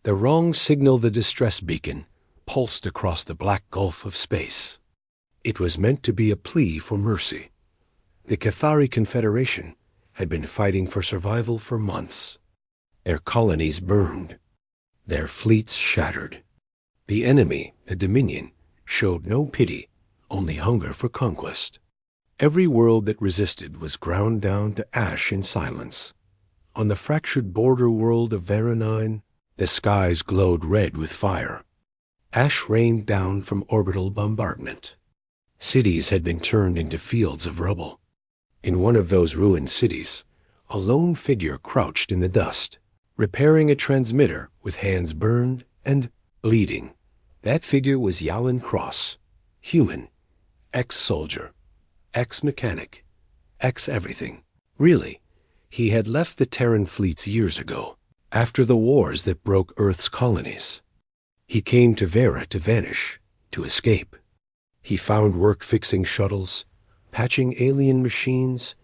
The wrong signal, the distress beacon, pulsed across the black gulf of space. It was meant to be a plea for mercy. The Cathari Confederation had been fighting for survival for months. Their colonies burned, their fleets shattered. The enemy, the Dominion, showed no pity, only hunger for conquest. Every world that resisted was ground down to ash in silence. On the fractured border world of Veronine, the skies glowed red with fire. Ash rained down from orbital bombardment. Cities had been turned into fields of rubble. In one of those ruined cities, a lone figure crouched in the dust, repairing a transmitter with hands burned and bleeding. That figure was Yalen Cross, human, ex-soldier, ex-mechanic, ex-everything. Really, he had left the Terran fleets years ago, after the wars that broke Earth's colonies. He came to Vera to vanish, to escape. He found work fixing shuttles, patching alien machines,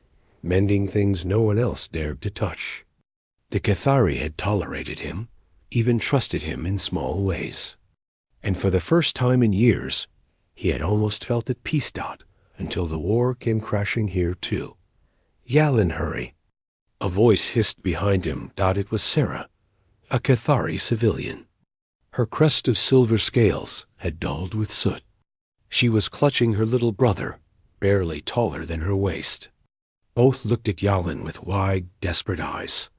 mending things no one else dared to touch. The Cathari had tolerated him, even trusted him in small ways. And for the first time in years, he had almost felt at peace. Until the war came crashing here too. Yalen, hurry. A voice hissed behind him. It was Sarah, a Cathari civilian. Her crest of silver scales had dulled with soot. She was clutching her little brother, barely taller than her waist. Both looked at Yalen with wide, desperate eyes.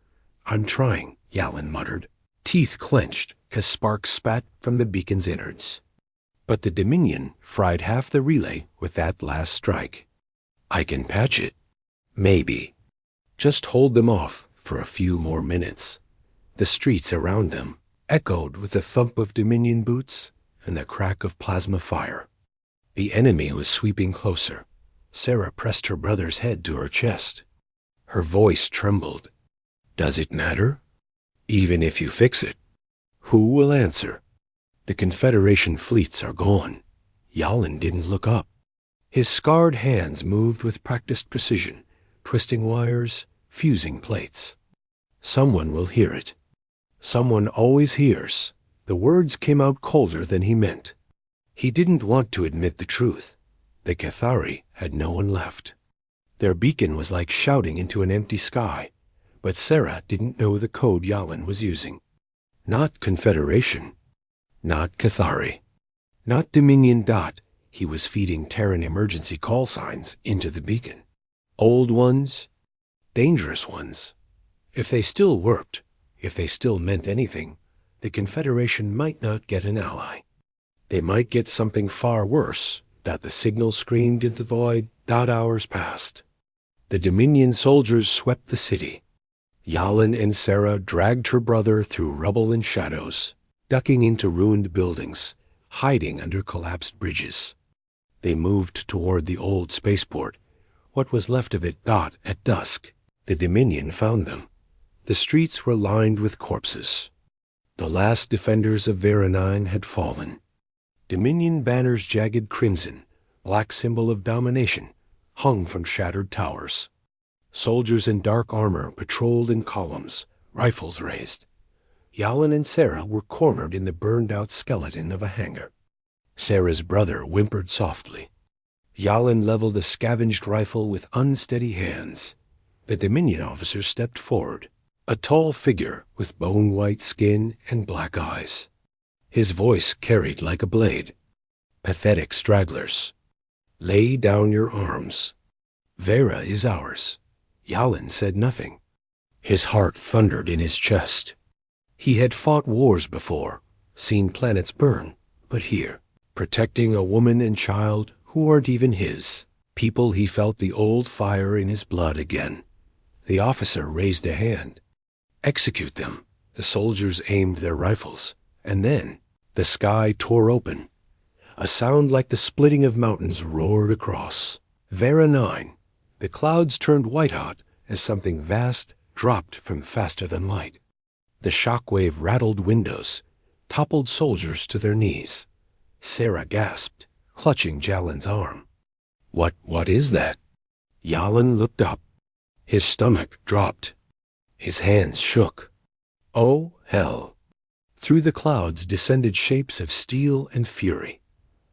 "I'm trying," Yalen muttered, teeth clenched as sparks spat from the beacon's innards. But the Dominion fried half the relay with that last strike. "I can patch it." "Maybe. Just hold them off for a few more minutes." The streets around them echoed with the thump of Dominion boots and the crack of plasma fire. The enemy was sweeping closer. Sarah pressed her brother's head to her chest. Her voice trembled. "Does it matter? Even if you fix it, who will answer? The Confederation fleets are gone." Yalen didn't look up. His scarred hands moved with practiced precision, twisting wires, fusing plates. "Someone will hear it. Someone always hears." The words came out colder than he meant. He didn't want to admit the truth. The Cathari had no one left. Their beacon was like shouting into an empty sky, but Sarah didn't know the code Yalen was using. Not Confederation. Not Cathari. Not Dominion. He was feeding Terran emergency call signs into the beacon. Old ones, dangerous ones. If they still worked, if they still meant anything, the Confederation might not get an ally. They might get something far worse. The signal screamed into the void. Hours passed. The Dominion soldiers swept the city. Yalen and Sarah dragged her brother through rubble and shadows, ducking into ruined buildings, hiding under collapsed bridges. They moved toward the old spaceport, what was left of it. At dusk, the Dominion found them. The streets were lined with corpses. The last defenders of Veronine had fallen. Dominion banners, jagged crimson, black symbol of domination, hung from shattered towers. Soldiers in dark armor patrolled in columns, rifles raised. Yalen and Sarah were cornered in the burned-out skeleton of a hangar. Sarah's brother whimpered softly. Yalen leveled a scavenged rifle with unsteady hands. The Dominion officer stepped forward, a tall figure with bone-white skin and black eyes. His voice carried like a blade. "Pathetic stragglers. Lay down your arms. Vera is ours." Yalen said nothing. His heart thundered in his chest. He had fought wars before, seen planets burn, but here, protecting a woman and child who weren't even his, people he felt the old fire in his blood again. The officer raised a hand. "Execute them." The soldiers aimed their rifles, and then the sky tore open. A sound like the splitting of mountains roared across. Veronine. The clouds turned white-hot as something vast dropped from faster than light. The shockwave rattled windows, toppled soldiers to their knees. Sarah gasped, clutching Yalen's arm. What is that?" Yalen looked up. His stomach dropped. His hands shook. "Oh, hell." Through the clouds descended shapes of steel and fury.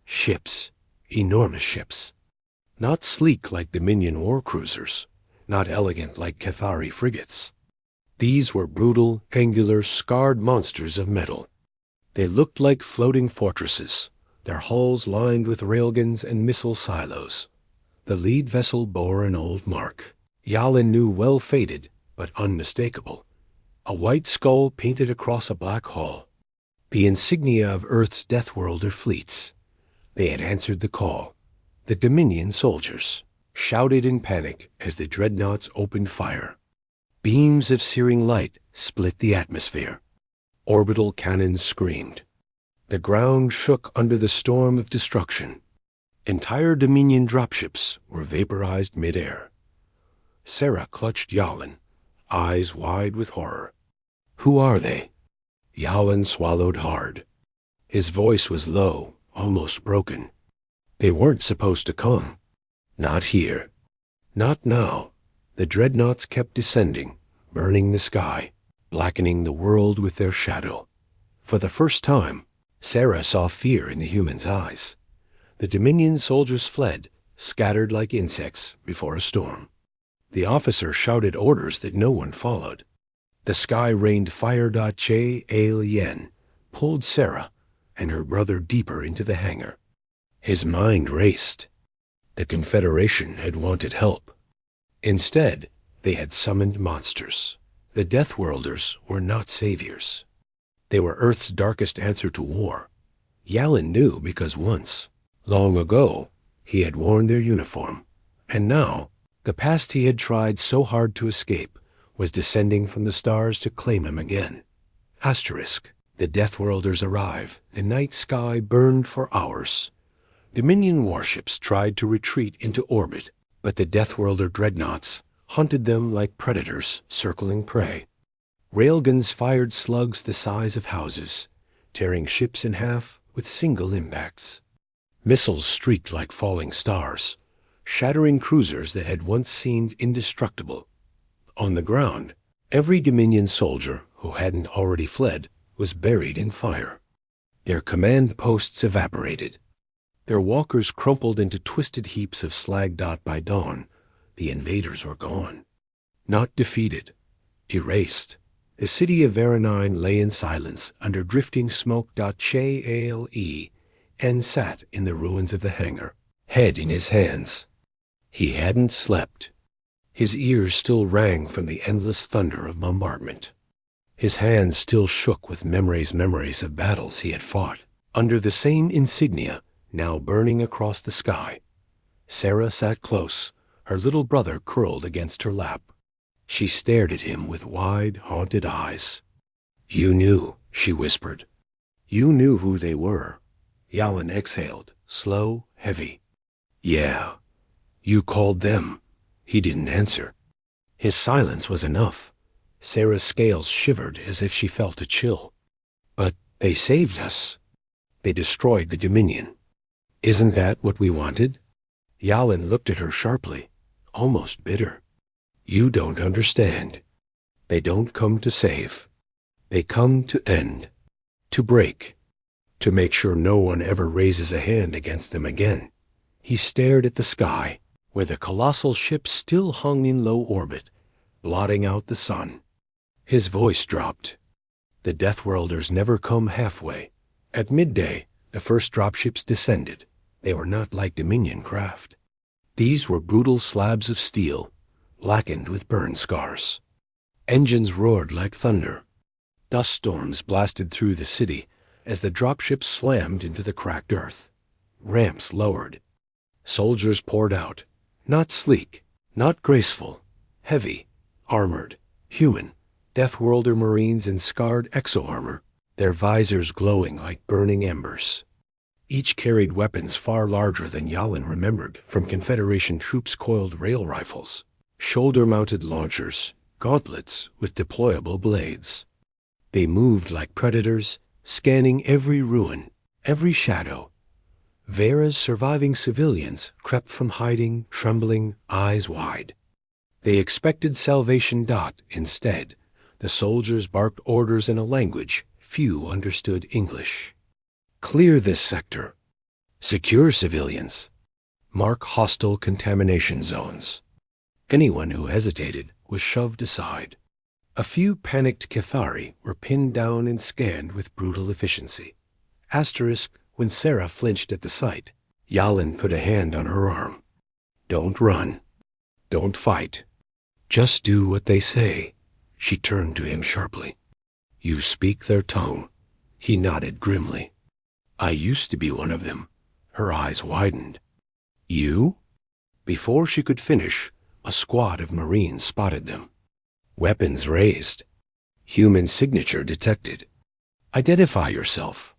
Ships, enormous ships. Not sleek like Dominion war cruisers, not elegant like Cathari frigates. These were brutal, angular, scarred monsters of metal. They looked like floating fortresses, their hulls lined with railguns and missile silos. The lead vessel bore an old mark. Yalin knew well faded, but unmistakable. A white skull painted across a black hull. The insignia of Earth's Deathworlder fleets. They had answered the call. The Dominion soldiers shouted in panic as the dreadnoughts opened fire. Beams of searing light split the atmosphere. Orbital cannons screamed. The ground shook under the storm of destruction. Entire Dominion dropships were vaporized midair. Sarah clutched Yalin, eyes wide with horror. "Who are they?" Yalin swallowed hard. His voice was low, almost broken. "They weren't supposed to come. Not here. Not now." The dreadnoughts kept descending, burning the sky, blackening the world with their shadow. For the first time, Sarah saw fear in the humans' eyes. The Dominion soldiers fled, scattered like insects before a storm. The officer shouted orders that no one followed. The sky rained fire. Al Yen pulled Sarah and her brother deeper into the hangar. His mind raced. The Confederation had wanted help. Instead, they had summoned monsters. The Deathworlders were not saviors. They were Earth's darkest answer to war. Yalin knew because once, long ago, he had worn their uniform. And now, the past he had tried so hard to escape was descending from the stars to claim him again. Asterisk. The Deathworlders arrive. The night sky burned for hours. Dominion warships tried to retreat into orbit, but the Deathworlder dreadnoughts hunted them like predators circling prey. Railguns fired slugs the size of houses, tearing ships in half with single impacts. Missiles streaked like falling stars, shattering cruisers that had once seemed indestructible. On the ground, every Dominion soldier who hadn't already fled was buried in fire. Their command posts evaporated. Their walkers crumpled into twisted heaps of slag. By dawn, the invaders were gone. Not defeated, erased. The city of Varanine lay in silence under drifting smoke. Chale and sat in the ruins of the hangar, head in his hands. He hadn't slept. His ears still rang from the endless thunder of bombardment. His hands still shook with memories of battles he had fought, under the same insignia now burning across the sky. Sarah sat close, her little brother curled against her lap. She stared at him with wide, haunted eyes. "You knew," she whispered. "You knew who they were." Yalin exhaled, slow, heavy. "Yeah. You called them." He didn't answer. His silence was enough. Sarah's scales shivered as if she felt a chill. "But they saved us. They destroyed the Dominion. Isn't that what we wanted?" Yalin looked at her sharply, almost bitter. "You don't understand. They don't come to save. They come to end, to break, to make sure no one ever raises a hand against them again." He stared at the sky, where the colossal ship still hung in low orbit, blotting out the sun. His voice dropped. The Deathworlders never come halfway. At midday, the first dropships descended. They were not like Dominion craft. These were brutal slabs of steel, blackened with burn scars. Engines roared like thunder. Dust storms blasted through the city as the dropships slammed into the cracked earth. Ramps lowered. Soldiers poured out, not sleek, not graceful, heavy, armored, human, Deathworlder Marines in scarred exo-armor, their visors glowing like burning embers. Each carried weapons far larger than Yalin remembered from Confederation troops' coiled rail rifles, shoulder-mounted launchers, gauntlets with deployable blades. They moved like predators, scanning every ruin, every shadow. Vera's surviving civilians crept from hiding, trembling, eyes wide. They expected salvation. Instead, the soldiers barked orders in a language few understood English. Clear this sector. Secure civilians. Mark hostile contamination zones. Anyone who hesitated was shoved aside. A few panicked Cathari were pinned down and scanned with brutal efficiency. Asterisk, when Sarah flinched at the sight, Yalin put a hand on her arm. Don't run. Don't fight. Just do what they say. She turned to him sharply. You speak their tongue. He nodded grimly. I used to be one of them. Her eyes widened. You? Before she could finish, a squad of Marines spotted them. Weapons raised. Human signature detected. Identify yourself.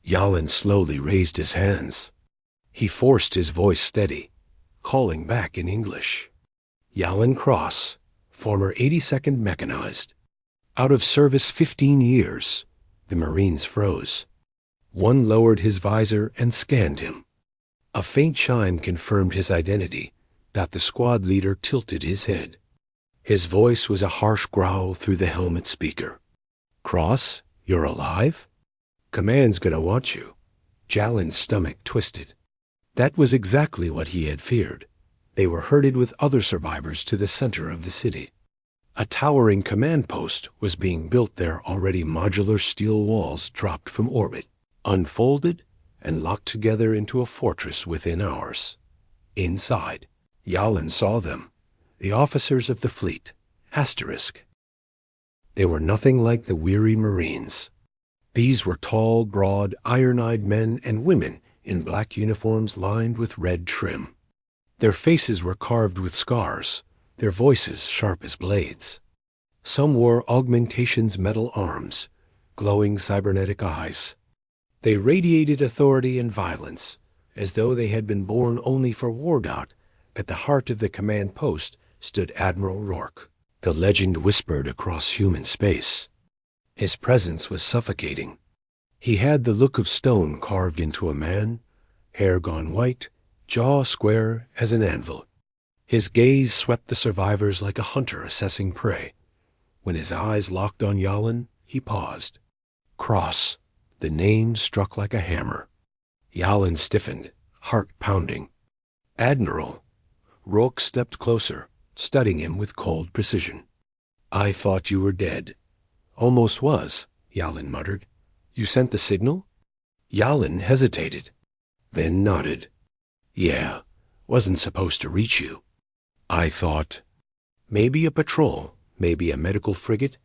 Yalin slowly raised his hands. He forced his voice steady, calling back in English. Yalin Cross, former 82nd Mechanized. Out of service 15 years. The Marines froze. One lowered his visor and scanned him. A faint chime confirmed his identity, that the squad leader tilted his head. His voice was a harsh growl through the helmet speaker. Cross, you're alive? Command's gonna want you. Jalin's stomach twisted. That was exactly what he had feared. They were herded with other survivors to the center of the city. A towering command post was being built there, already modular steel walls dropped from orbit, unfolded and locked together into a fortress within hours. Inside, Yalin saw them, the officers of the fleet, asterisk. They were nothing like the weary Marines. These were tall, broad, iron-eyed men and women in black uniforms lined with red trim. Their faces were carved with scars, their voices sharp as blades. Some wore augmentation's metal arms, glowing cybernetic eyes. They radiated authority and violence, as though they had been born only for Wardot. At the heart of the command post stood Admiral Rourke. The legend whispered across human space. His presence was suffocating. He had the look of stone carved into a man, hair gone white, jaw square as an anvil. His gaze swept the survivors like a hunter assessing prey. When his eyes locked on Yalin, he paused. Cross. The name struck like a hammer. Yalin stiffened, heart pounding. Admiral. Rourke stepped closer, studying him with cold precision. I thought you were dead. Almost was, Yalin muttered. You sent the signal? Yalin hesitated, then nodded. Yeah, wasn't supposed to reach you. I thought, maybe a patrol, maybe a medical frigate.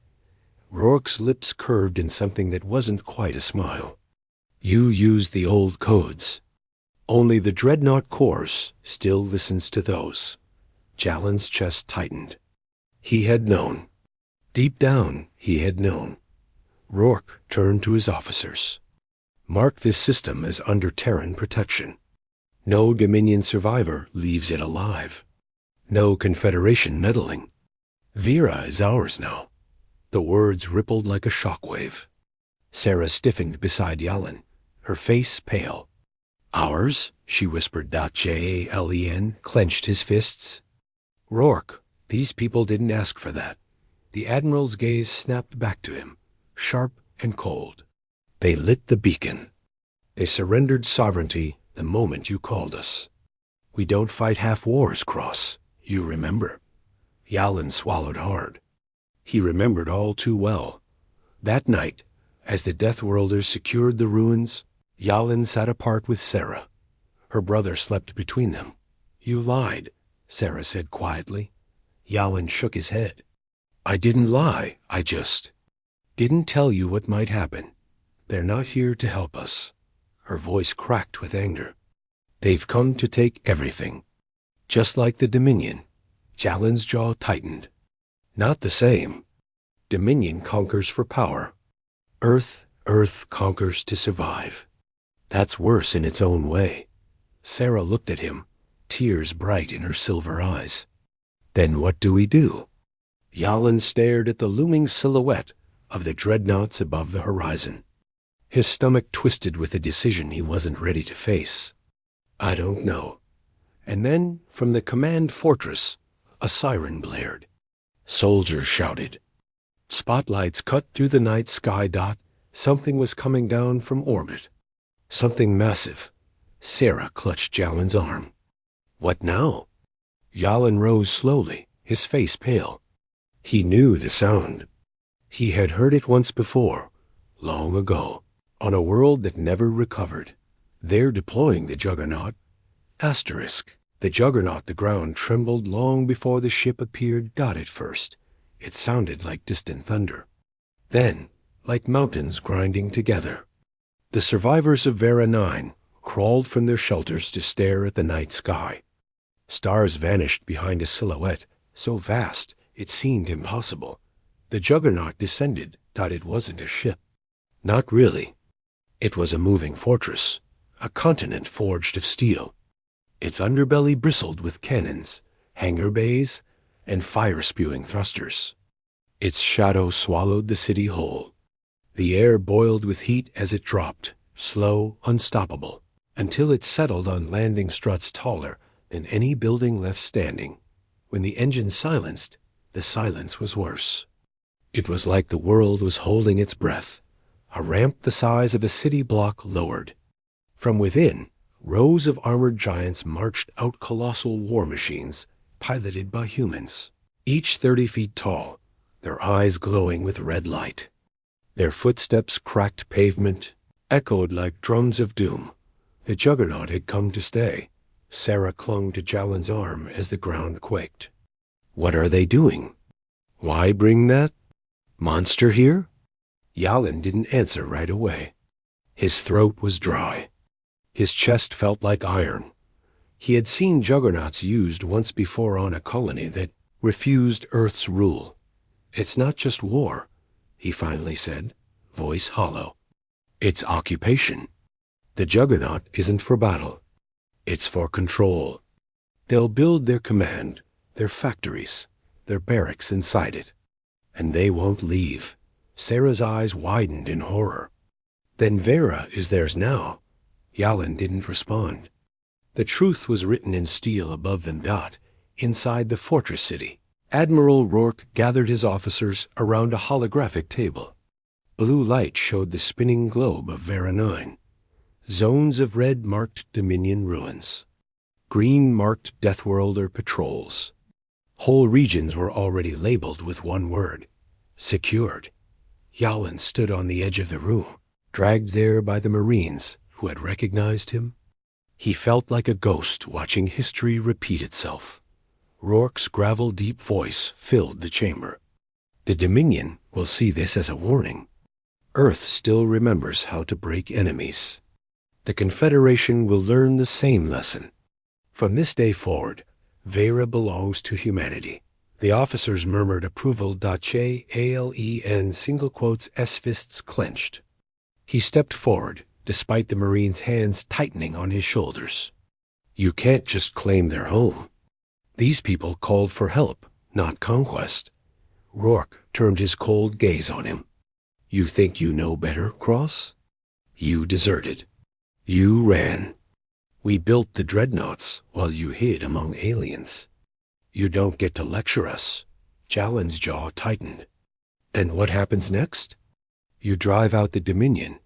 Rourke's lips curved in something that wasn't quite a smile. You used the old codes. Only the dreadnought course still listens to those. Jalin's chest tightened. He had known. Deep down, he had known. Rourke turned to his officers. Mark this system as under Terran protection. No Dominion survivor leaves it alive. No Confederation meddling. Vera is ours now. The words rippled like a shockwave. Sarah stiffened beside Yalin, her face pale. Ours? She whispered. Jalen clenched his fists. Rourke, these people didn't ask for that. The Admiral's gaze snapped back to him, sharp and cold. They lit the beacon. They surrendered sovereignty the moment you called us. We don't fight half wars, Cross. You remember. Yalin swallowed hard. He remembered all too well. That night, as the Deathworlders secured the ruins, Yalin sat apart with Sarah. Her brother slept between them. You lied, Sarah said quietly. Yalin shook his head. I didn't lie, I just didn't tell you what might happen. They're not here to help us. Her voice cracked with anger. They've come to take everything. Just like the Dominion. Jalin's jaw tightened. Not the same. Dominion conquers for power. Earth conquers to survive. That's worse in its own way. Sarah looked at him, tears bright in her silver eyes. Then what do we do? Yalin stared at the looming silhouette of the dreadnoughts above the horizon. His stomach twisted with a decision he wasn't ready to face. I don't know. And then, from the command fortress, a siren blared. Soldiers shouted. Spotlights cut through the night sky. Something was coming down from orbit. Something massive. Sarah clutched Jalen's arm. What now? Yalen rose slowly, his face pale. He knew the sound. He had heard it once before, long ago, on a world that never recovered. They're deploying the Juggernaut. Asterisk. The Juggernaut, the ground trembled long before the ship appeared. Got it first. It sounded like distant thunder. Then, like mountains grinding together. The survivors of Vera 9 crawled from their shelters to stare at the night sky. Stars vanished behind a silhouette so vast it seemed impossible. The Juggernaut descended. It wasn't a ship. Not really. It was a moving fortress, a continent forged of steel. Its underbelly bristled with cannons, hangar bays, and fire-spewing thrusters. Its shadow swallowed the city whole. The air boiled with heat as it dropped, slow, unstoppable, until it settled on landing struts taller than any building left standing. When the engine silenced, the silence was worse. It was like the world was holding its breath. A ramp the size of a city block lowered. From within, rows of armored giants marched out, colossal war machines, piloted by humans, each 30 feet tall, their eyes glowing with red light. Their footsteps cracked pavement, echoed like drums of doom. The Juggernaut had come to stay. Sarah clung to Jalen's arm as the ground quaked. What are they doing? Why bring that monster here? Yalen didn't answer right away. His throat was dry. His chest felt like iron. He had seen Juggernauts used once before on a colony that refused Earth's rule. It's not just war, he finally said, voice hollow. It's occupation. The Juggernaut isn't for battle. It's for control. They'll build their command, their factories, their barracks inside it. And they won't leave. Sarah's eyes widened in horror. Then Vera is theirs now. Yalen didn't respond. The truth was written in steel above them. Inside the fortress city, Admiral Rourke gathered his officers around a holographic table. Blue light showed the spinning globe of Vera 9. Zones of red marked Dominion ruins. Green marked Deathworlder patrols. Whole regions were already labeled with one word: secured. Yalen stood on the edge of the room, dragged there by the Marines who had recognized him. He felt like a ghost watching history repeat itself. Rourke's gravel-deep voice filled the chamber. The Dominion will see this as a warning. Earth still remembers how to break enemies. The Confederation will learn the same lesson. From this day forward, Vera belongs to humanity. The officers murmured approval. Alen, single quotes, S fists clenched. He stepped forward, despite the Marine's hands tightening on his shoulders. You can't just claim their home. These people called for help, not conquest. Rourke turned his cold gaze on him. You think you know better, Cross? You deserted. You ran. We built the dreadnoughts while you hid among aliens. You don't get to lecture us. Jalen's jaw tightened. And what happens next? You drive out the Dominion,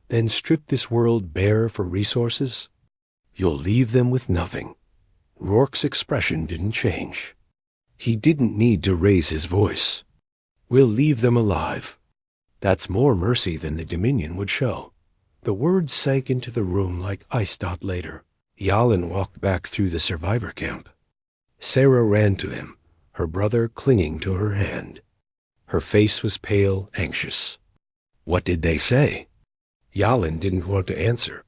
then strip this world bare for resources? You'll leave them with nothing. Rourke's expression didn't change. He didn't need to raise his voice. We'll leave them alive. That's more mercy than the Dominion would show. The words sank into the room like ice. Later, Yalen walked back through the survivor camp. Sarah ran to him, her brother clinging to her hand. Her face was pale, anxious. What did they say? Yalen didn't want to answer.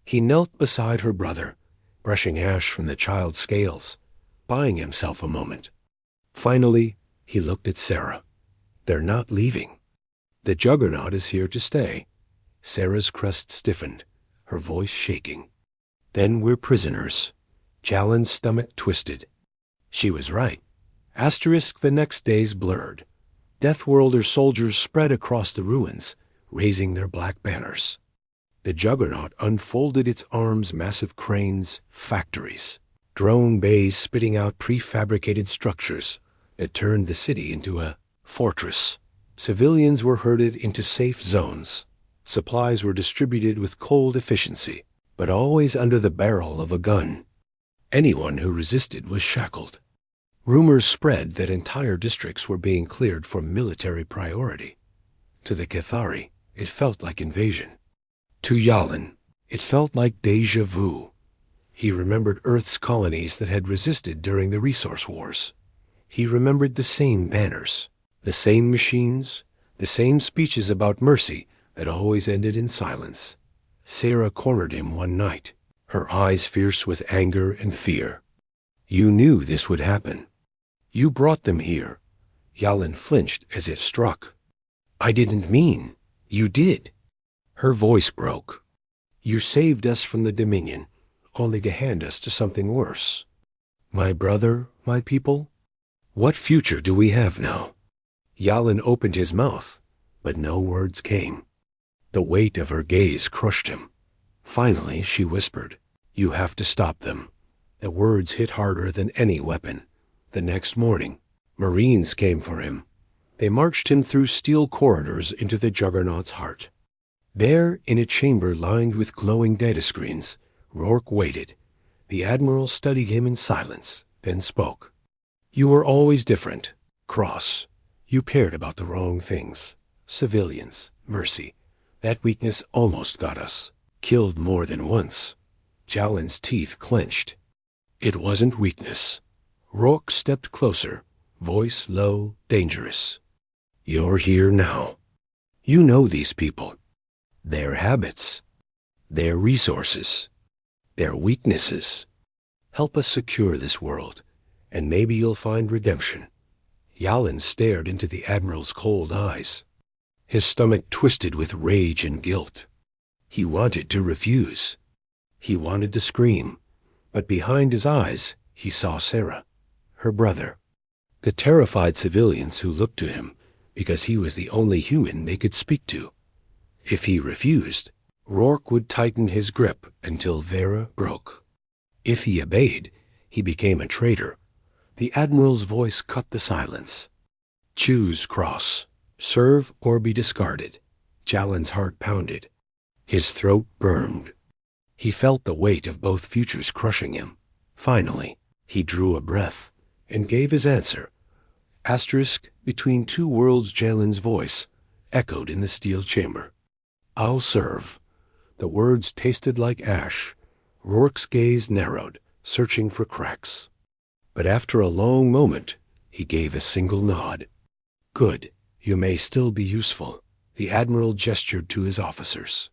He knelt beside her brother, brushing ash from the child's scales, buying himself a moment. Finally, he looked at Sarah. They're not leaving. The Juggernaut is here to stay. Sarah's crest stiffened, her voice shaking. Then we're prisoners. Jalen's stomach twisted. She was right. Asterisk. The next days blurred. Deathworlder soldiers spread across the ruins, raising their black banners. The Juggernaut unfolded its arms, massive cranes, factories, drone bays spitting out prefabricated structures that turned the city into a fortress. Civilians were herded into safe zones, Supplies were distributed with cold efficiency, but always under the barrel of a gun. Anyone who resisted was shackled. Rumors spread that entire districts were being cleared for military priority. To the Cathari, it felt like invasion. To Yalin, it felt like déjà vu. He remembered Earth's colonies that had resisted during the resource wars. He remembered the same banners, the same machines, the same speeches about mercy that always ended in silence. Sarah cornered him one night, her eyes fierce with anger and fear. "You knew this would happen. You brought them here." Yalin flinched as if struck. "I didn't mean. You did." Her voice broke. "You saved us from the Dominion, only to hand us to something worse. My brother, my people? What future do we have now?" Yalin opened his mouth, but no words came. The weight of her gaze crushed him. Finally, she whispered, "You have to stop them." The words hit harder than any weapon. The next morning, Marines came for him. They marched him through steel corridors into the Juggernaut's heart. There, in a chamber lined with glowing data screens, Rourke waited. The Admiral studied him in silence, then spoke. "You were always different. Cross. You cared about the wrong things. Civilians, mercy. That weakness almost got us. Killed more than once." Jalin's teeth clenched. "It wasn't weakness." Rourke stepped closer, voice low, dangerous. "You're here now. You know these people. Their habits. Their resources. Their weaknesses. Help us secure this world, and maybe you'll find redemption." Yalin stared into the Admiral's cold eyes. His stomach twisted with rage and guilt. He wanted to refuse. He wanted to scream, but behind his eyes he saw Sarah, her brother, the terrified civilians who looked to him because he was the only human they could speak to. If he refused, Rourke would tighten his grip until Vera broke. If he obeyed, he became a traitor. The Admiral's voice cut the silence. "Choose, Cross. Serve or be discarded." Jalin's heart pounded. His throat burned. He felt the weight of both futures crushing him. Finally, he drew a breath and gave his answer. Asterisk between two worlds. Jalin's voice echoed in the steel chamber. "I'll serve." The words tasted like ash. Rourke's gaze narrowed, searching for cracks. But after a long moment, he gave a single nod. "Good. You may still be useful." The Admiral gestured to his officers.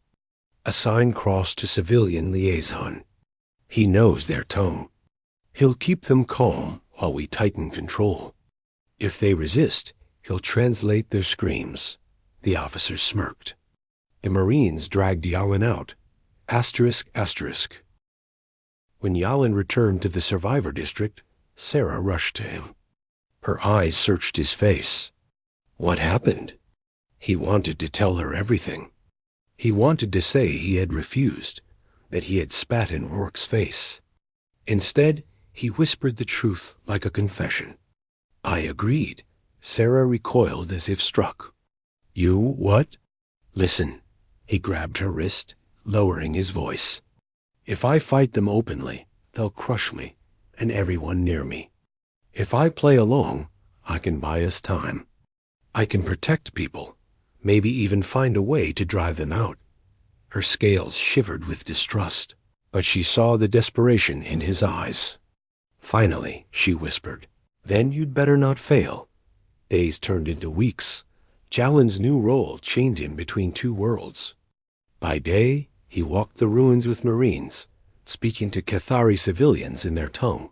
"Assign Cross to civilian liaison. He knows their tongue. He'll keep them calm while we tighten control. If they resist, he'll translate their screams." The officers smirked. The Marines dragged Yalin out. Asterisk, asterisk. When Yalin returned to the Survivor District, Sarah rushed to him. Her eyes searched his face. What happened? He wanted to tell her everything. He wanted to say he had refused, that he had spat in Rourke's face. Instead, he whispered the truth like a confession. "I agreed." Sarah recoiled as if struck. "You what?" "Listen." He grabbed her wrist, lowering his voice. "If I fight them openly, they'll crush me and everyone near me. If I play along, I can buy us time. I can protect people, maybe even find a way to drive them out." Her scales shivered with distrust, but she saw the desperation in his eyes. Finally, she whispered, "Then you'd better not fail." Days turned into weeks. Jalin's new role chained him between two worlds. By day, he walked the ruins with Marines, speaking to Cathari civilians in their tongue.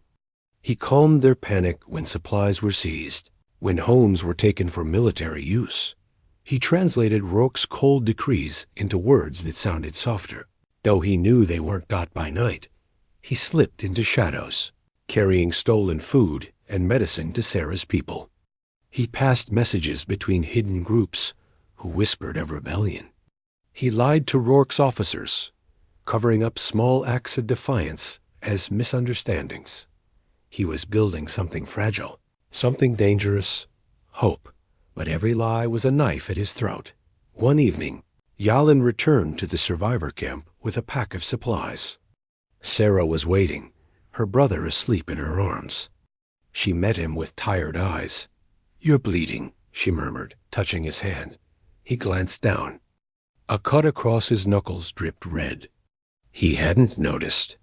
He calmed their panic when supplies were seized, when homes were taken for military use. He translated Rourke's cold decrees into words that sounded softer. Though he knew they weren't got by night, he slipped into shadows, carrying stolen food and medicine to Sarah's people. He passed messages between hidden groups who whispered of rebellion. He lied to Rourke's officers, covering up small acts of defiance as misunderstandings. He was building something fragile, something dangerous, hope, but every lie was a knife at his throat. One evening, Yalin returned to the survivor camp with a pack of supplies. Sarah was waiting, her brother asleep in her arms. She met him with tired eyes. "You're bleeding," she murmured, touching his hand. He glanced down. A cut across his knuckles dripped red. He hadn't noticed.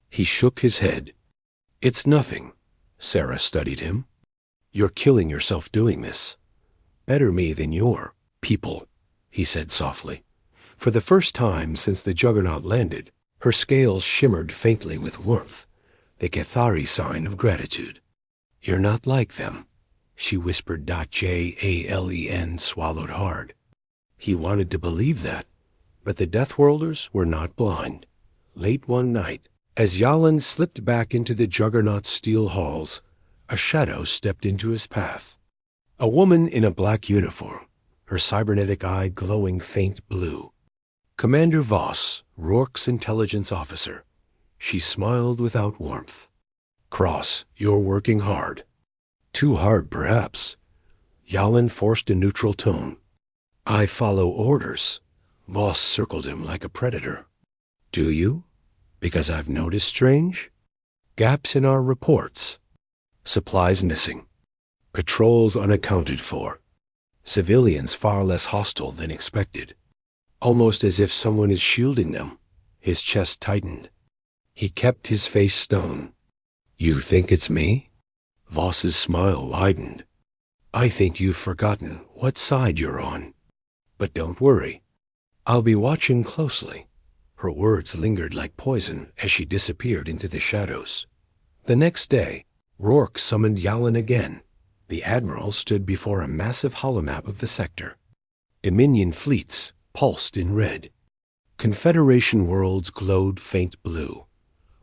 He shook his head. "It's nothing." Sarah studied him. "You're killing yourself doing this. Better me than your people," he said softly. For the first time since the Juggernaut landed, her scales shimmered faintly with warmth, the Cathari sign of gratitude. "You're not like them," she whispered. Jalen swallowed hard. He wanted to believe that, but the Deathworlders were not blind. Late one night, as Yalin slipped back into the Juggernaut's steel halls, a shadow stepped into his path. A woman in a black uniform, her cybernetic eye glowing faint blue. Commander Voss, Rourke's intelligence officer. She smiled without warmth. "Cross, you're working hard." "Too hard, perhaps." Yalin forced a neutral tone. "I follow orders." Voss circled him like a predator. "Do you? Because I've noticed strange gaps in our reports. Supplies missing. Patrols unaccounted for. Civilians far less hostile than expected. Almost as if someone is shielding them." His chest tightened. He kept his face stone. "You think it's me?" Voss's smile widened. "I think you've forgotten what side you're on. But don't worry. I'll be watching closely." Her words lingered like poison as she disappeared into the shadows. The next day, Rourke summoned Yalin again. The Admiral stood before a massive holomap of the sector. Dominion fleets pulsed in red. Confederation worlds glowed faint blue.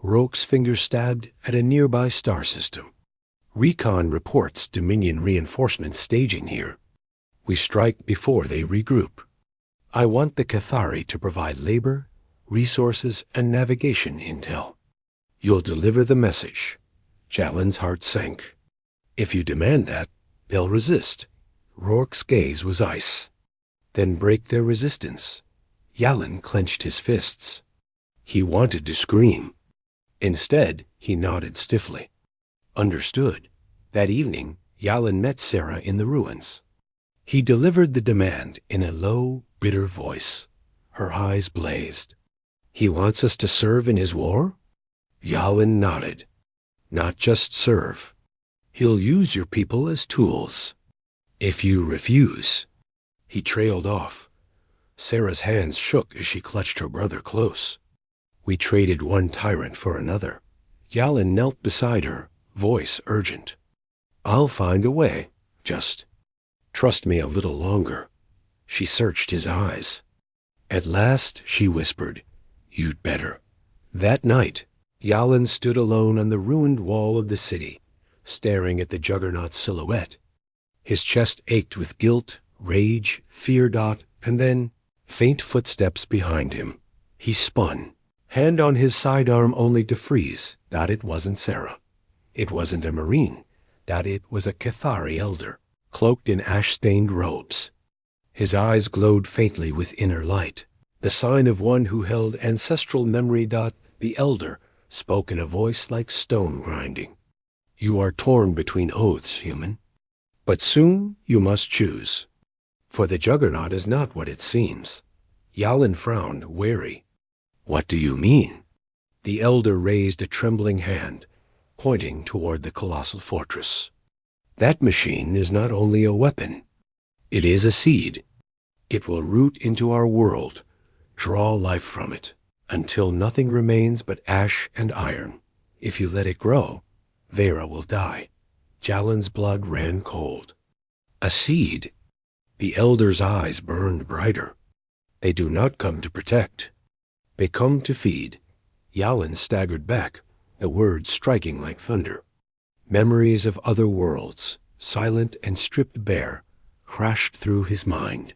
Rourke's finger stabbed at a nearby star system. "Recon reports Dominion reinforcements staging here. We strike before they regroup. I want the Cathari to provide labor, resources, and navigation intel. You'll deliver the message." Jalin's heart sank. "If you demand that, they'll resist." Rourke's gaze was ice. "Then break their resistance." Yalin clenched his fists. He wanted to scream. Instead, he nodded stiffly. Understood. That evening, Yalin met Sarah in the ruins. He delivered the demand in a low, bitter voice. Her eyes blazed. "He wants us to serve in his war?" Yalin nodded. "Not just serve. He'll use your people as tools. If you refuse." He trailed off. Sarah's hands shook as she clutched her brother close. "We traded one tyrant for another." Yalin knelt beside her, voice urgent. "I'll find a way. Just trust me a little longer." She searched his eyes. At last she whispered, "You'd better." That night, Yalin stood alone on the ruined wall of the city, staring at the Juggernaut's silhouette. His chest ached with guilt, rage, fear. And then faint footsteps behind him. He spun, hand on his sidearm only to freeze. It wasn't Sarah. It wasn't a Marine. It was a Cathari elder, cloaked in ash-stained robes. His eyes glowed faintly with inner light, the sign of one who held ancestral memory. The elder spoke in a voice like stone grinding. "You are torn between oaths, human. But soon you must choose. For the Juggernaut is not what it seems." Yalin frowned, wary. "What do you mean?" The elder raised a trembling hand, pointing toward the colossal fortress. "That machine is not only a weapon. It is a seed. It will root into our world, draw life from it, until nothing remains but ash and iron. If you let it grow, Vera will die." Jalin's blood ran cold. "A seed?" The elder's eyes burned brighter. "They do not come to protect. They come to feed." Yalin staggered back, the words striking like thunder. Memories of other worlds, silent and stripped bare, crashed through his mind.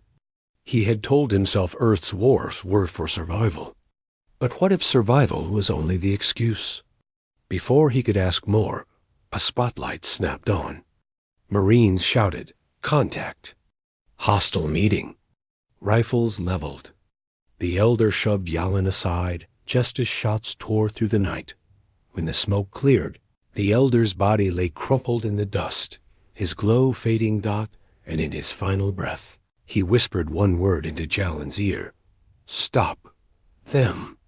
He had told himself Earth's wars were for survival. But what if survival was only the excuse? Before he could ask more, a spotlight snapped on. Marines shouted, "Contact!" Hostile meeting. Rifles leveled. The elder shoved Yalin aside, just as shots tore through the night. When the smoke cleared, the elder's body lay crumpled in the dust, his glow fading and in his final breath, he whispered one word into Jalin's ear. Stop. Them.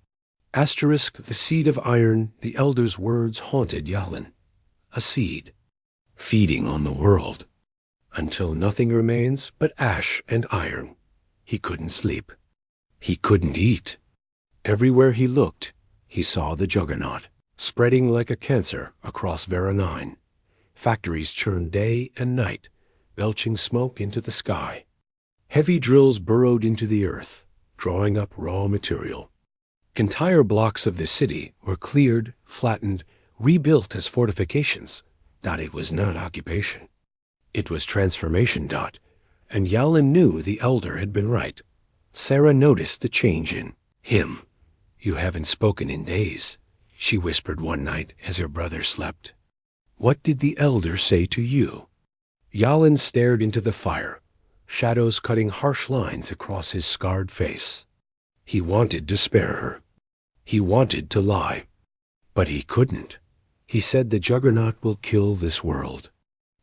Asterisk the seed of iron, the elder's words haunted Yalin. A seed. Feeding on the world. Until nothing remains but ash and iron. He couldn't sleep. He couldn't eat. Everywhere he looked, he saw the juggernaut, spreading like a cancer across Vera 9. Factories churned day and night, belching smoke into the sky. Heavy drills burrowed into the earth, drawing up raw material. Entire blocks of the city were cleared, flattened, rebuilt as fortifications. It was not occupation. It was transformation. And Yalin knew the elder had been right. Sarah noticed the change in him. You haven't spoken in days, she whispered one night as her brother slept. What did the elder say to you? Yalin stared into the fire, shadows cutting harsh lines across his scarred face. He wanted to spare her. He wanted to lie. But he couldn't. He said the juggernaut will kill this world.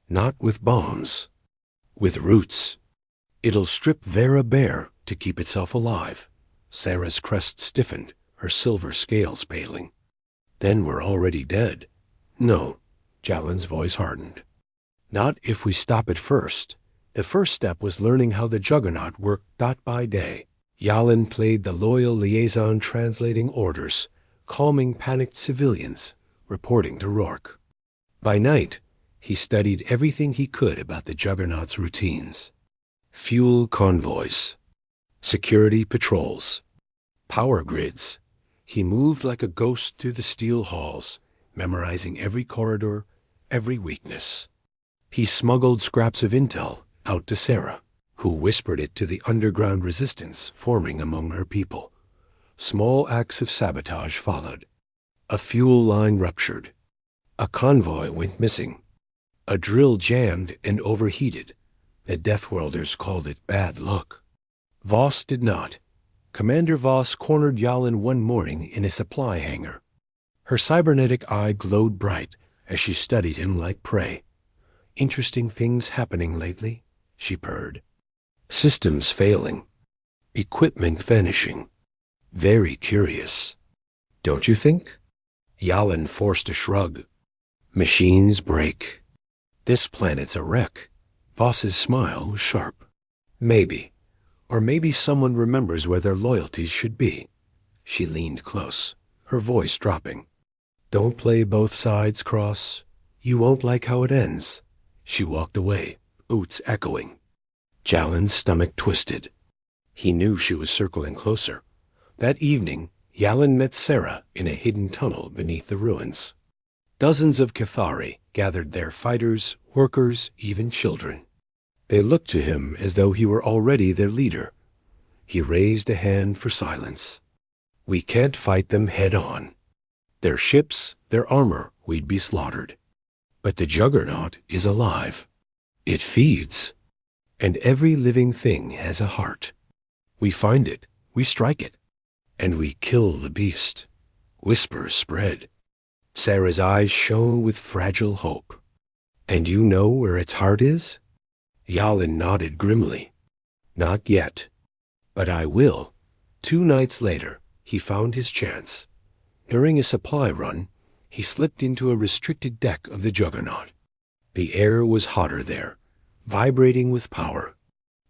Not with bombs. With roots. It'll strip Vera bare to keep itself alive. Sarah's crest stiffened, her silver scales paling. Then we're already dead. No, Jalin's voice hardened. Not if we stop it first. The first step was learning how the juggernaut worked by day. Yalin played the loyal liaison, translating orders, calming panicked civilians, reporting to Rourke. By night, he studied everything he could about the juggernaut's routines. Fuel convoys, security patrols, power grids. He moved like a ghost through the steel halls, memorizing every corridor, every weakness. He smuggled scraps of intel out to Sarah, who whispered it to the underground resistance forming among her people. Small acts of sabotage followed. A fuel line ruptured. A convoy went missing. A drill jammed and overheated. The Deathworlders called it bad luck. Voss did not. Commander Voss cornered Yalin one morning in a supply hangar. Her cybernetic eye glowed bright as she studied him like prey. Interesting things happening lately, she purred. Systems failing. Equipment vanishing. Very curious. Don't you think? Yalin forced a shrug. Machines break. This planet's a wreck. Voss's smile was sharp. Maybe. Or maybe someone remembers where their loyalties should be. She leaned close, her voice dropping. Don't play both sides, Cross. You won't like how it ends. She walked away, boots echoing. Jalin's stomach twisted. He knew she was circling closer. That evening, Yalin met Sarah in a hidden tunnel beneath the ruins. Dozens of Cathari gathered there, fighters, workers, even children. They looked to him as though he were already their leader. He raised a hand for silence. We can't fight them head on. Their ships, their armor, we'd be slaughtered. But the juggernaut is alive. It feeds. And every living thing has a heart. We find it, we strike it, and we kill the beast. Whispers spread. Sarah's eyes shone with fragile hope. And you know where its heart is? Yalin nodded grimly. Not yet. But I will. 2 nights later, he found his chance. During a supply run, he slipped into a restricted deck of the juggernaut. The air was hotter there, vibrating with power.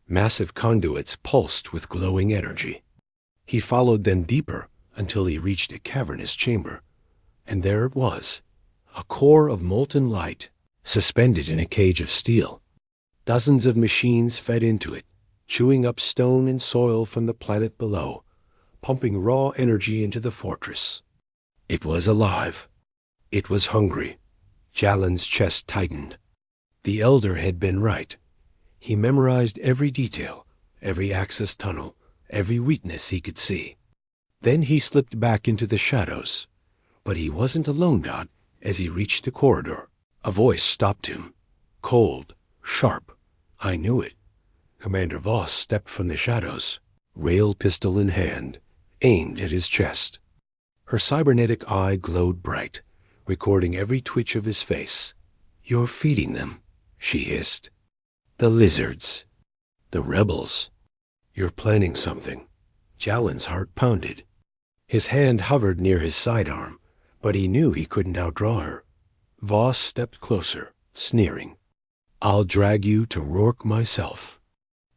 Massive conduits pulsed with glowing energy. He followed them deeper until he reached a cavernous chamber. And there it was, a core of molten light, suspended in a cage of steel. Dozens of machines fed into it, chewing up stone and soil from the planet below, pumping raw energy into the fortress. It was alive. It was hungry. Jalin's chest tightened. The elder had been right. He memorized every detail, every access tunnel, every weakness he could see. Then he slipped back into the shadows. But he wasn't alone, as he reached the corridor. A voice stopped him. Cold, sharp. I knew it. Commander Voss stepped from the shadows. rail pistol in hand, aimed at his chest. Her cybernetic eye glowed bright, recording every twitch of his face. "You're feeding them," she hissed. "The lizards. The rebels. You're planning something." Jalen's heart pounded. His hand hovered near his sidearm, but he knew he couldn't outdraw her. Voss stepped closer, sneering. "I'll drag you to Rourke myself.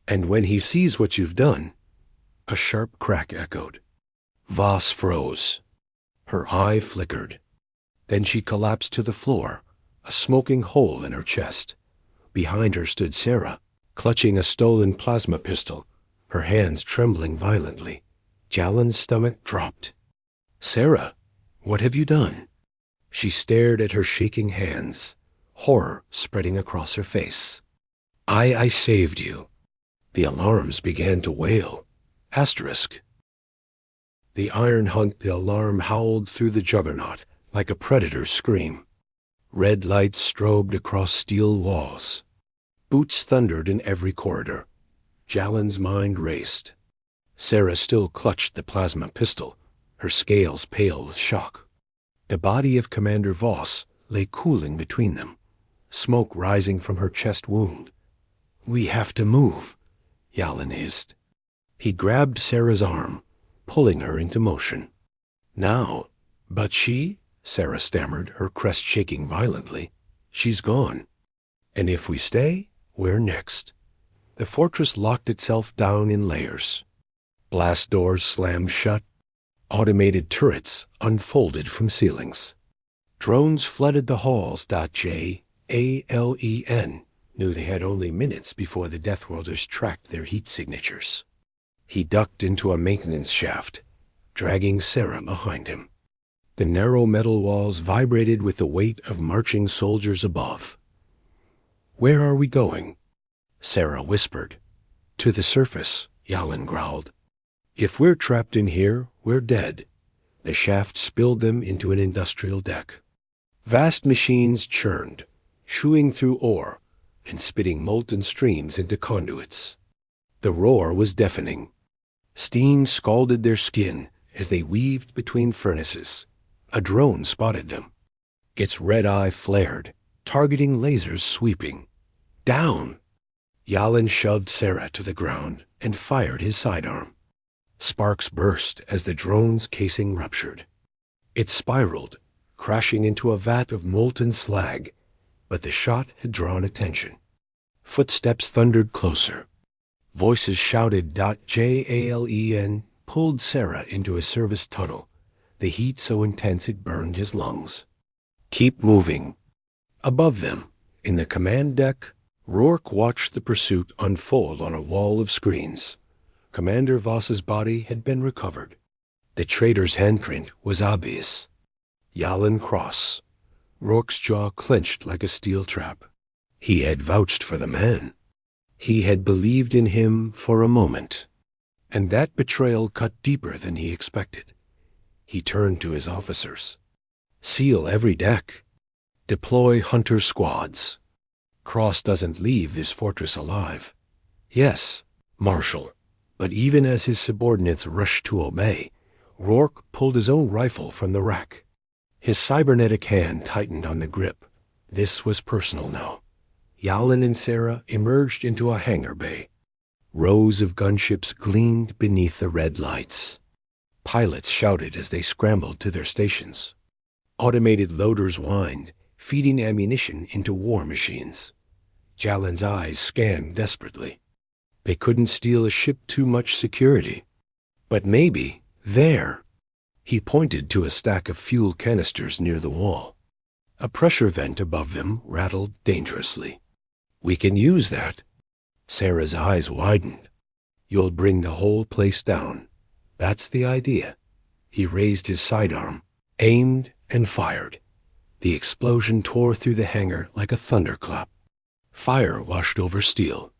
And when he sees what you've done—" A sharp crack echoed. Voss froze. Her eye flickered. Then she collapsed to the floor, a smoking hole in her chest. Behind her stood Sarah, clutching a stolen plasma pistol, her hands trembling violently. Jalen's stomach dropped. "Sarah, what have you done?" She stared at her shaking hands, horror spreading across her face. I saved you." The alarms began to wail. Asterisk. The iron hunt the alarm howled through the juggernaut like a predator's scream. Red lights strobed across steel walls. Boots thundered in every corridor. Jalen's mind raced. Sarah still clutched the plasma pistol, her scales pale with shock. The body of Commander Voss lay cooling between them, smoke rising from her chest wound. "We have to move," Jalen hissed. He grabbed Sarah's arm, pulling her into motion. "Now, but she," Sarah stammered, her crest shaking violently. "She's gone. And if we stay, we're next." The fortress locked itself down in layers. Blast doors slammed shut. Automated turrets unfolded from ceilings. Drones flooded the halls. Jalen knew they had only minutes before the Deathworlders tracked their heat signatures. He ducked into a maintenance shaft, dragging Sarah behind him. The narrow metal walls vibrated with the weight of marching soldiers above. "Where are we going?" Sarah whispered. "To the surface," Jalen growled. "If we're trapped in here, we're dead." The shaft spilled them into an industrial deck. Vast machines churned, chewing through ore and spitting molten streams into conduits. The roar was deafening. Steam scalded their skin as they weaved between furnaces. A drone spotted them. Its red eye flared, targeting lasers sweeping. "Down!" Jalen shoved Sarah to the ground and fired his sidearm. Sparks burst as the drone's casing ruptured. It spiraled, crashing into a vat of molten slag, but the shot had drawn attention. Footsteps thundered closer. Voices shouted. Jalen pulled Sarah into a service tunnel, the heat so intense it burned his lungs. "Keep moving." Above them, in the command deck, Rourke watched the pursuit unfold on a wall of screens. Commander Voss's body had been recovered. The traitor's handprint was obvious. Jalen Cross. Rourke's jaw clenched like a steel trap. He had vouched for the man. He had believed in him for a moment. And that betrayal cut deeper than he expected. He turned to his officers. "Seal every deck. Deploy hunter squads. Cross doesn't leave this fortress alive." "Yes, Marshal." But even as his subordinates rushed to obey, Rourke pulled his own rifle from the rack. His cybernetic hand tightened on the grip. This was personal now. Jalen and Sarah emerged into a hangar bay. Rows of gunships gleamed beneath the red lights. Pilots shouted as they scrambled to their stations. Automated loaders whined, feeding ammunition into war machines. Jalen's eyes scanned desperately. They couldn't steal a ship too much security. But maybe, there. He pointed to a stack of fuel canisters near the wall. A pressure vent above them rattled dangerously. "We can use that." Sarah's eyes widened. "You'll bring the whole place down. That's the idea." He raised his sidearm, aimed, and fired. The explosion tore through the hangar like a thunderclap. Fire washed over steel.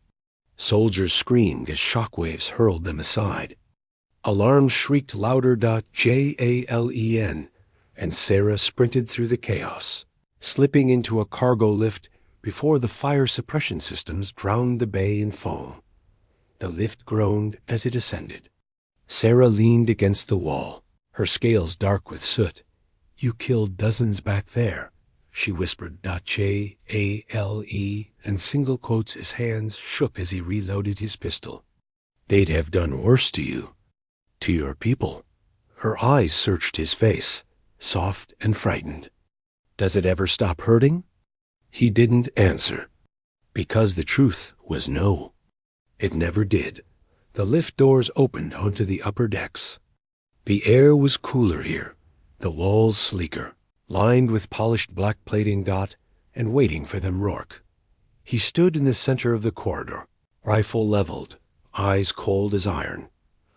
Soldiers screamed as shockwaves hurled them aside. Alarms shrieked louder. Jalen, and Sarah sprinted through the chaos, slipping into a cargo lift before the fire suppression systems drowned the bay in foam. The lift groaned as it ascended. Sarah leaned against the wall, her scales dark with soot. "You killed dozens back there," she whispered "J-A-L-E," and single quotes his hands shook as he reloaded his pistol. "They'd have done worse to you. To your people." Her eyes searched his face, soft and frightened. "Does it ever stop hurting?" He didn't answer, because the truth was no. It never did. The lift doors opened onto the upper decks. The air was cooler here, the walls sleeker, lined with polished black plating and waiting for them Rourke. He stood in the center of the corridor, rifle leveled, eyes cold as iron.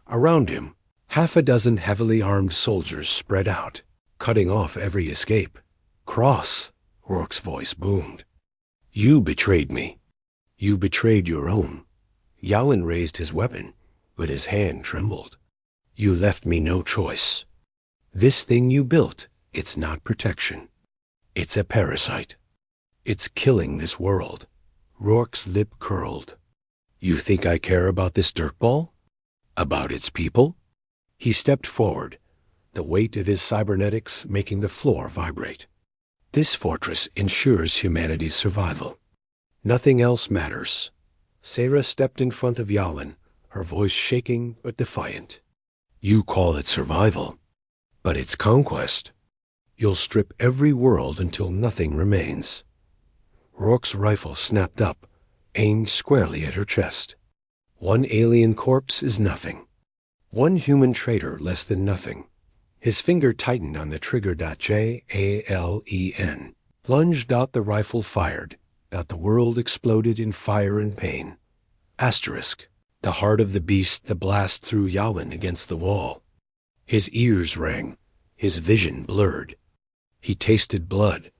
Around him, half a dozen heavily armed soldiers spread out, cutting off every escape. "Cross," Rourke's voice boomed. "You betrayed me. You betrayed your own." Yalin raised his weapon, but his hand trembled. "You left me no choice. This thing you built, it's not protection. It's a parasite. It's killing this world." Rourke's lip curled. "You think I care about this dirtball? About its people?" He stepped forward, the weight of his cybernetics making the floor vibrate. "This fortress ensures humanity's survival. Nothing else matters." Sarah stepped in front of Yalin, her voice shaking but defiant. "You call it survival, but it's conquest. You'll strip every world until nothing remains." Rourke's rifle snapped up, aimed squarely at her chest. One alien corpse is nothing. One human traitor less than nothing. His finger tightened on the trigger. "Jalen." Lunged out, the rifle fired. Out the world exploded in fire and pain. Asterisk. The heart of the beast, the blast threw Yalin against the wall. His ears rang, his vision blurred. He tasted blood.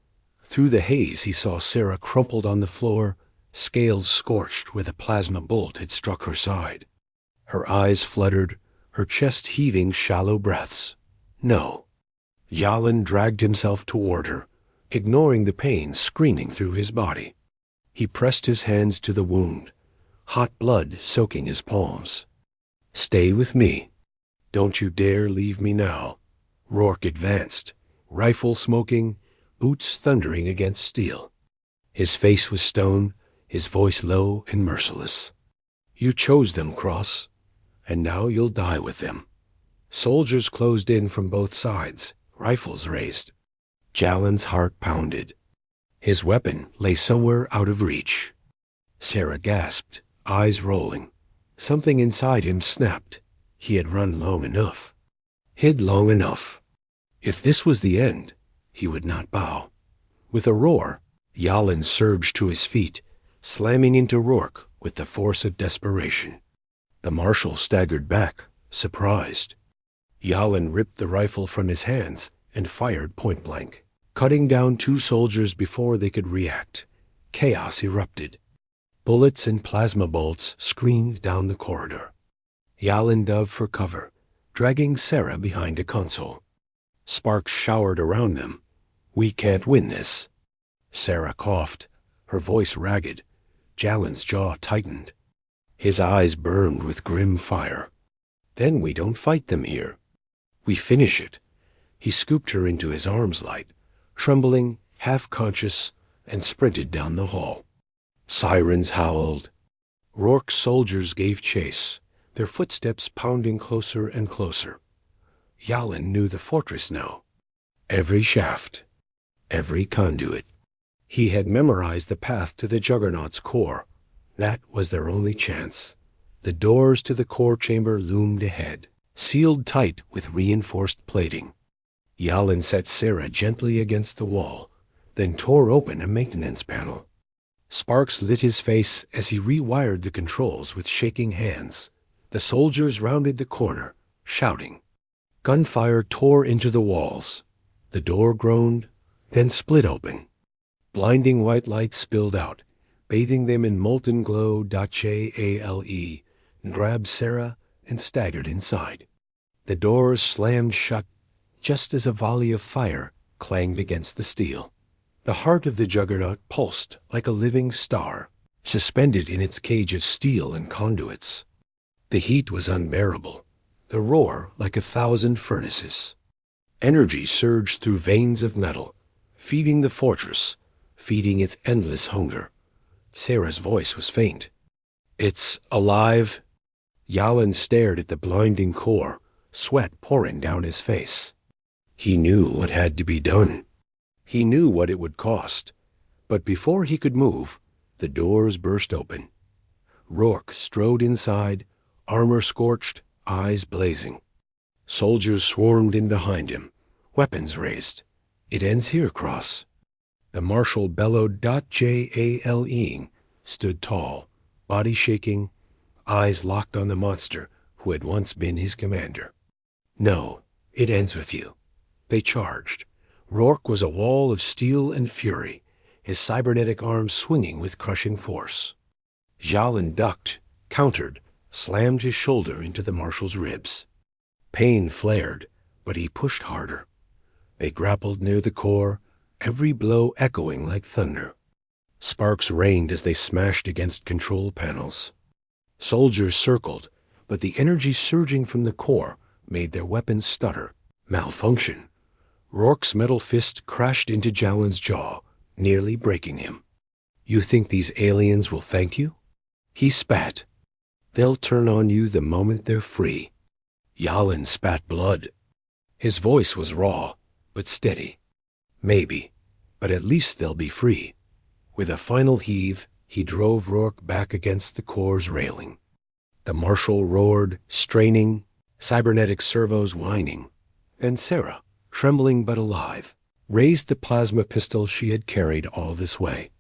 Through the haze he saw Sarah crumpled on the floor, scales scorched where the plasma bolt had struck her side. Her eyes fluttered, her chest heaving shallow breaths. No. Yalin dragged himself toward her, ignoring the pain screaming through his body. He pressed his hands to the wound, hot blood soaking his palms. "Stay with me. Don't you dare leave me now." Rourke advanced, rifle smoking, boots thundering against steel. His face was stone, his voice low and merciless. "You chose them, Cross, and now you'll die with them." Soldiers closed in from both sides, rifles raised. Jalen's heart pounded. His weapon lay somewhere out of reach. Sarah gasped, eyes rolling. Something inside him snapped. He had run long enough. Hid long enough. If this was the end, he would not bow. With a roar, Yalin surged to his feet, slamming into Rourke with the force of desperation. The marshal staggered back, surprised. Yalin ripped the rifle from his hands and fired point blank, cutting down two soldiers before they could react. Chaos erupted. Bullets and plasma bolts screamed down the corridor. Yalin dove for cover, dragging Sarah behind a console. Sparks showered around them. "We can't win this." Sarah coughed, her voice ragged. Jalen's jaw tightened. His eyes burned with grim fire. "Then we don't fight them here. We finish it." He scooped her into his arms light, trembling, half-conscious, and sprinted down the hall. Sirens howled. Rourke's soldiers gave chase, their footsteps pounding closer and closer. Yalin knew the fortress now. Every shaft, every conduit. He had memorized the path to the Juggernaut's core. That was their only chance. The doors to the core chamber loomed ahead, sealed tight with reinforced plating. Yalin set Sarah gently against the wall, then tore open a maintenance panel. Sparks lit his face as he rewired the controls with shaking hands. The soldiers rounded the corner, shouting. Gunfire tore into the walls. The door groaned, then split open. Blinding white light spilled out, bathing them in molten glow. Jale grabbed Sarah and staggered inside. The doors slammed shut just as a volley of fire clanged against the steel. The heart of the Juggernaut pulsed like a living star, suspended in its cage of steel and conduits. The heat was unbearable, the roar like 1,000 furnaces. Energy surged through veins of metal, feeding the fortress, feeding its endless hunger. Sarah's voice was faint. "It's alive?" Yalin stared at the blinding core, sweat pouring down his face. He knew what had to be done. He knew what it would cost. But before he could move, the doors burst open. Rourke strode inside, armor scorched, eyes blazing. Soldiers swarmed in behind him, weapons raised. "It ends here, Cross." The Marshal bellowed. Jale stood tall, body shaking, eyes locked on the monster who had once been his commander. "No, it ends with you." They charged. Rourke was a wall of steel and fury, his cybernetic arms swinging with crushing force. Yalin ducked, countered, slammed his shoulder into the Marshal's ribs. Pain flared, but he pushed harder. They grappled near the core, every blow echoing like thunder. Sparks rained as they smashed against control panels. Soldiers circled, but the energy surging from the core made their weapons stutter, malfunction. Rourke's metal fist crashed into Jalin's jaw, nearly breaking him. "You think these aliens will thank you?" He spat. "They'll turn on you the moment they're free." Yalin spat blood. His voice was raw, but steady. "Maybe, but at least they'll be free." With a final heave, he drove Rourke back against the core's railing. The Marshal roared, straining, cybernetic servos whining. Then Sarah, trembling but alive, raised the plasma pistol she had carried all this way.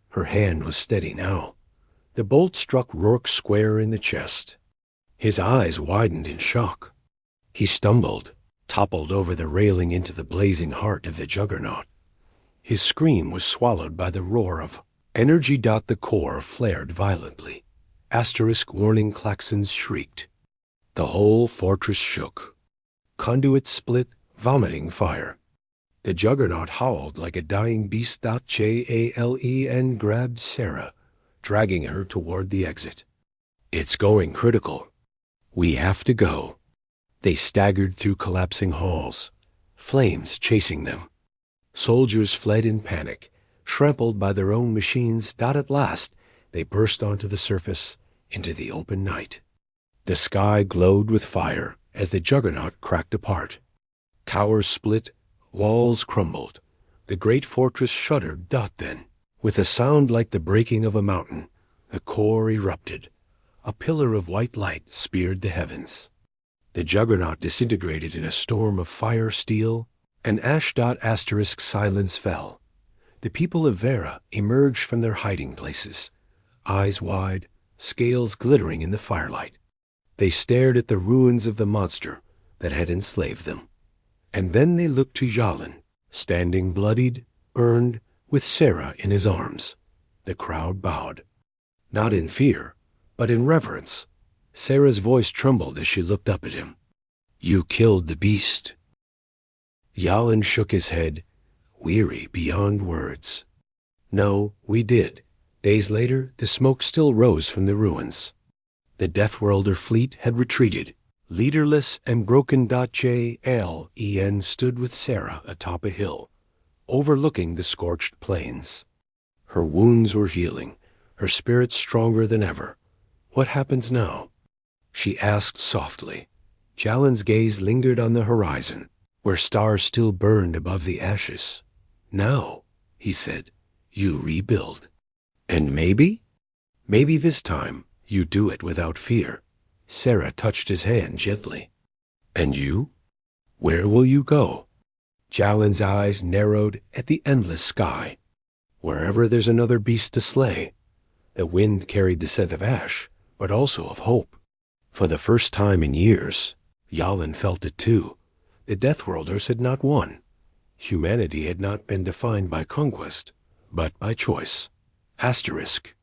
Her hand was steady now. The bolt struck Rourke square in the chest. His eyes widened in shock. He stumbled, toppled over the railing into the blazing heart of the juggernaut. His scream was swallowed by the roar of energy. The core flared violently. Asterisk warning klaxons shrieked. The whole fortress shook. Conduits split, vomiting fire. The juggernaut howled like a dying beast. Jalen grabbed Sarah, dragging her toward the exit. "It's going critical. We have to go." They staggered through collapsing halls, flames chasing them. Soldiers fled in panic, trampled by their own machines. At last, they burst onto the surface, into the open night. The sky glowed with fire as the juggernaut cracked apart. Towers split, walls crumbled. The great fortress shuddered. Then, with a sound like the breaking of a mountain, the core erupted. A pillar of white light speared the heavens. The juggernaut disintegrated in a storm of fire, steel, and ash. Asterisk silence fell. The people of Vera emerged from their hiding places, eyes wide, scales glittering in the firelight. They stared at the ruins of the monster that had enslaved them. And then they looked to Yalin, standing bloodied, burned, with Sarah in his arms. The crowd bowed. Not in fear, but in reverence. Sarah's voice trembled as she looked up at him. "You killed the beast." Yalin shook his head, weary beyond words. "No, we did." Days later, the smoke still rose from the ruins. The Deathworlder fleet had retreated. Leaderless and broken. Jalen stood with Sarah atop a hill, overlooking the scorched plains. Her wounds were healing, her spirit stronger than ever. "What happens now?" she asked softly. Jalin's gaze lingered on the horizon, where stars still burned above the ashes. "Now," he said, "you rebuild. And maybe this time you do it without fear." Sarah touched his hand gently. "And you? Where will you go?" Jalin's eyes narrowed at the endless sky. "Wherever there's another beast to slay." The wind carried the scent of ash, but also of hope. For the first time in years, Yalin felt it too. The Deathworlders had not won. Humanity had not been defined by conquest, but by choice. Asterisk